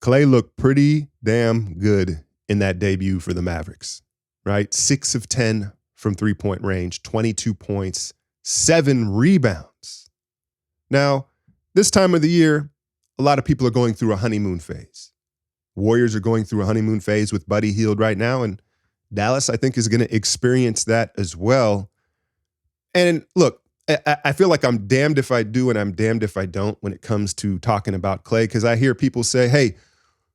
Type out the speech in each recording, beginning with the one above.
Klay looked pretty damn good in that debut for the Mavericks, right? 6 of 10 from three-point range, 22 points, 7 rebounds. Now, this time of the year, a lot of people are going through a honeymoon phase. Warriors are going through a honeymoon phase with Buddy Hield right now, and Dallas, I think, is going to experience that as well. And look, I feel like I'm damned if I do and I'm damned if I don't when it comes to talking about Klay, because I hear people say, hey,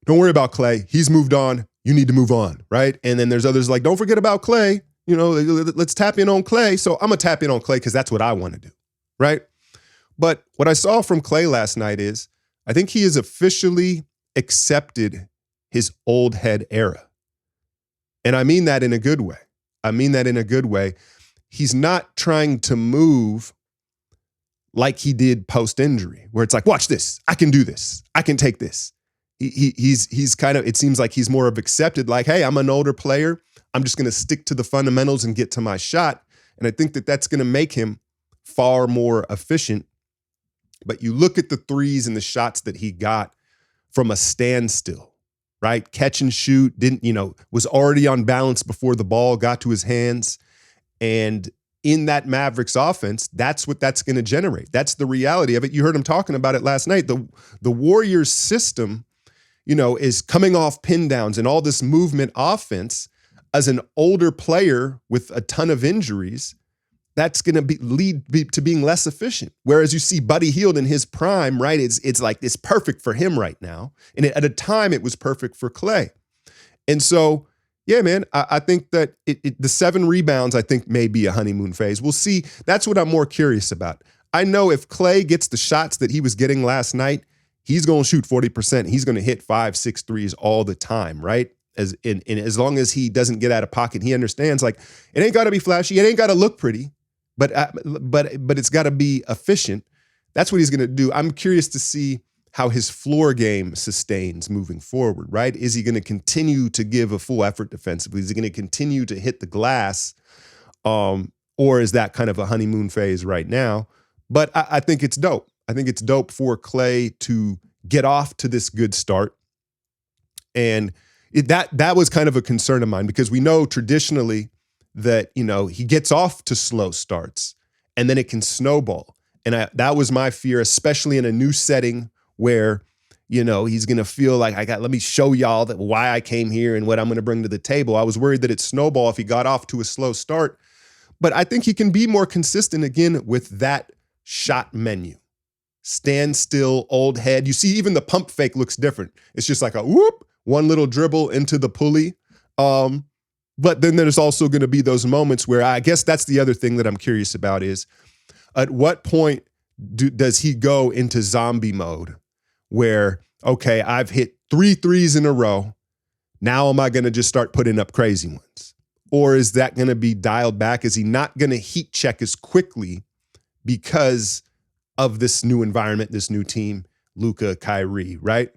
don't worry about Klay. He's moved on. You need to move on, right? And then there's others like, don't forget about Klay. You know, let's tap in on Klay. So I'm going to tap in on Klay because that's what I want to do, right? But what I saw from Klay last night is I think he has officially accepted his old head era. And I mean that in a good way. I mean that in a good way. He's not trying to move like he did post-injury, where it's like, watch this. I can do this. I can take this. He's kind of, it seems like he's more of accepted, like, hey, I'm an older player. I'm just going to stick to the fundamentals and get to my shot. And I think that that's going to make him far more efficient. But you look at the threes and the shots that he got from a standstill, right? Catch and shoot, was already on balance before the ball got to his hands. And in that Mavericks offense, that's what that's going to generate. That's the reality of it. You heard him talking about it last night. The Warriors system, is coming off pin downs and all this movement offense. As an older player with a ton of injuries, that's going to lead to being less efficient. Whereas you see Buddy Hield in his prime, right? It's like it's perfect for him right now. And at a time, it was perfect for Klay. And so, yeah, man, I think that the 7 rebounds, I think, may be a honeymoon phase. We'll see. That's what I'm more curious about. I know if Klay gets the shots that he was getting last night, he's going to shoot 40%. He's going to hit 5, 6 threes all the time, right? As long as he doesn't get out of pocket, he understands, like, it ain't got to be flashy. It ain't got to look pretty, but it's got to be efficient. That's what he's going to do. I'm curious to see how his floor game sustains moving forward, right? Is he going to continue to give a full effort defensively? Is he going to continue to hit the glass? Or is that kind of a honeymoon phase right now? But I think it's dope. I think it's dope for Klay to get off to this good start. And that was kind of a concern of mine, because we know traditionally that, he gets off to slow starts and then it can snowball. And that was my fear, especially in a new setting where, he's going to feel like, let me show y'all why I came here and what I'm going to bring to the table. I was worried that it'd snowball if he got off to a slow start. But I think he can be more consistent again with that shot menu. Stand still, old head. You see, even the pump fake looks different. It's just like a whoop, one little dribble into the pulley. But then there's also going to be those moments where I guess that's the other thing that I'm curious about is at what point does he go into zombie mode where, okay, I've hit 3 threes in a row. Now am I going to just start putting up crazy ones? Or is that going to be dialed back? Is he not going to heat check as quickly because of this new environment, this new team, Luka, Kyrie, right?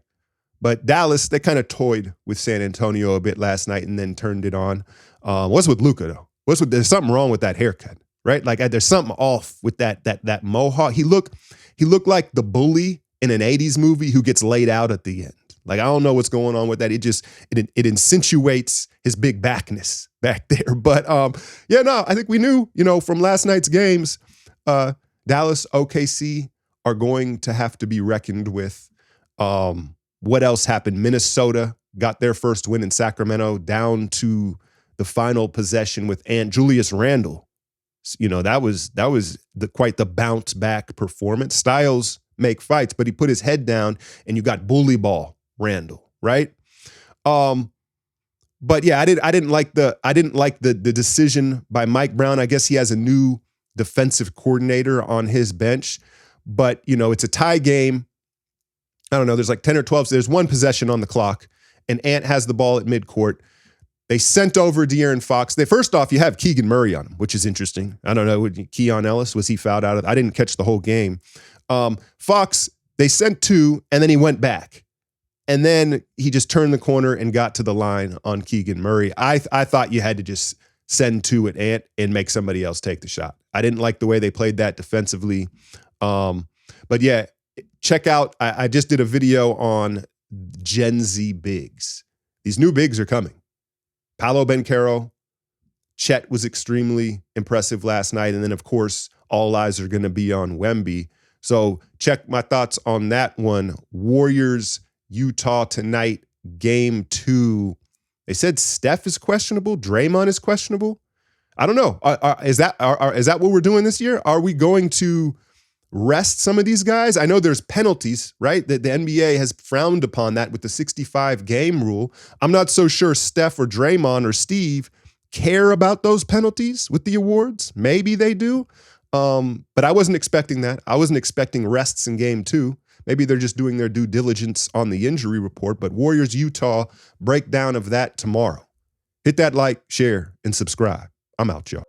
But Dallas, they kind of toyed with San Antonio a bit last night and then turned it on. What's with Luka though? There's something wrong with that haircut, right? Like there's something off with that mohawk. He looked like the bully in an 80s movie who gets laid out at the end. Like, I don't know what's going on with that. It accentuates his big backness back there. But I think we knew, from last night's games, Dallas, OKC are going to have to be reckoned with. What else happened? Minnesota got their first win in Sacramento, down to the final possession with Julius Randle. That was quite the bounce back performance. Styles make fights, but he put his head down, and you got bully ball Randle, right? But yeah, I didn't like the decision by Mike Brown. I guess he has a new defensive coordinator on his bench, but it's a tie game. I don't know. There's like 10 or 12. So there's one possession on the clock, and Ant has the ball at midcourt. They sent over De'Aaron Fox. First off, you have Keegan Murray on him, which is interesting. I don't know. Keon Ellis, was he fouled out of? I didn't catch the whole game. Fox, they sent 2, and then he went back. And then he just turned the corner and got to the line on Keegan Murray. I thought you had to just send 2 at Ant and make somebody else take the shot. I didn't like the way they played that defensively. But yeah, check out, I just did a video on Gen Z bigs. These new bigs are coming. Paolo Banchero, Chet was extremely impressive last night. And then, of course, all eyes are going to be on Wemby. So check my thoughts on that one. Warriors, Utah tonight, game 2. They said Steph is questionable. Draymond is questionable. I don't know. Is that what we're doing this year? Are we going to rest some of these guys? I know there's penalties, right? That the NBA has frowned upon that with the 65-game rule. I'm not so sure Steph or Draymond or Steve care about those penalties with the awards. Maybe they do. But I wasn't expecting that. I wasn't expecting rests in game 2. Maybe they're just doing their due diligence on the injury report. But Warriors, Utah, breakdown of that tomorrow. Hit that like, share, and subscribe. I'm out, y'all.